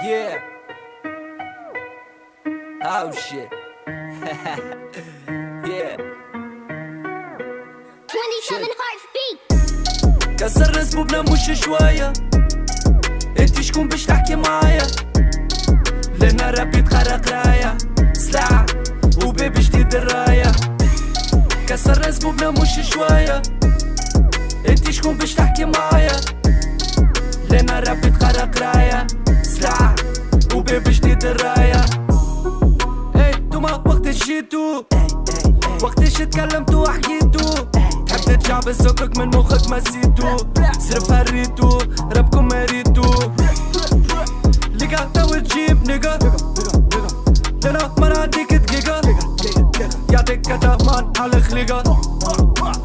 Yeah. Oh shit. Yeah. 27 heartbeat. كسرنا سبوبنا مش شوية. انتي شكون باش تحكي معايا؟ لنا ربي تخرق راية سلاح وباب جديد الراية. كسرنا سبوبنا مش شوية. انتي شكون باش تحكي معايا؟ لنا ربي تخرق راية سلاح وباب جديد الراية. اي انتوما وقت جيتو، وقتاش تكلمتو وحكيتو، تحب ترجع بسكرك من مخك مسيتو، صرف هريتو ربكم مريتو. لقا تو تجيب نيجا لنا مرة عنديك دقيقة يعطيك كتامان على خليقة.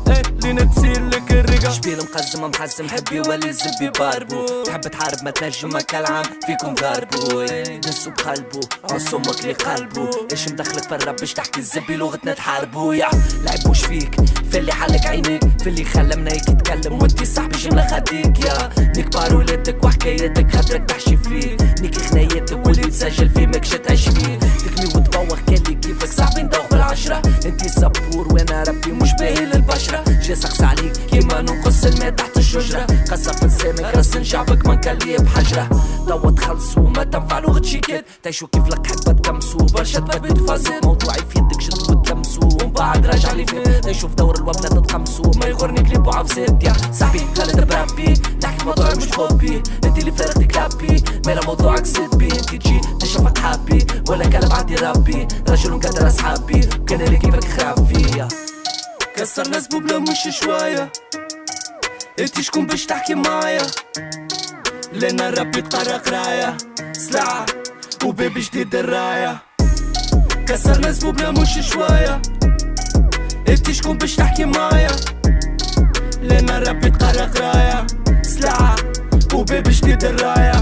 ايه لين تسيل لك الرقة. شبيل مقزم محزم حبي ولي زبي باربو، تحب تحارب ما تنجم كالعام فيكم ضاربو. نسو بقلبو نص امك لي قلبو، ايش مدخلك في الراب باش تحكي الزبي لغتنا تحاربو. يا لعب وش فيك في اللي حلك عينيك، في اللي خلى منايك يتكلم وانتي صاحبي جملة خديك. يا نكبر ولادك وحكايتك خاطرك تحشي فيه، نيكي خنايتك واللي تسجل فيه ماكش تعيش فيه. تكمي وتبوخ كاللي كيفك صاحبي ندوخ بالعشرة، انتي صبور وانا ربي مش باهي للبشرة. جا سقس عليك كيما ننقص الماء تحت الشجرة، قصف لسانك رسن شعبك ما نكليه بحجرة. توا تخلصوا ما تنفع لغة شيكات، تعيشوا كيف لك حبة تكمسوا برشا تبيت فازات. موضوعي في يدك شد وتلمسوا ومن بعد راجع لي فات، تعيشوا في دور الوبلة تتخمسوا ما يغرني كليب وعفسات. يا صاحبي خالد بربي نحكي موضوعي مش حبي، انتي اللي فارغتي كلابي مالا موضوعك سلبي. انتي تجي تشوفك حابي ولا كلب عندي ربي، رجل مقدر اصحابي وكان اللي كيفك خرافي. كسرنا سبوبنا مش شوية. انتي شكون باش تحكي معايا؟ لنا ربي تقرق راية سلاح وباب جديد الراية. كسرنا سبوبنا مش شوية. انتي شكون باش تحكي معايا؟ لنا ربي تقرق راية سلاح وباب جديد الراية.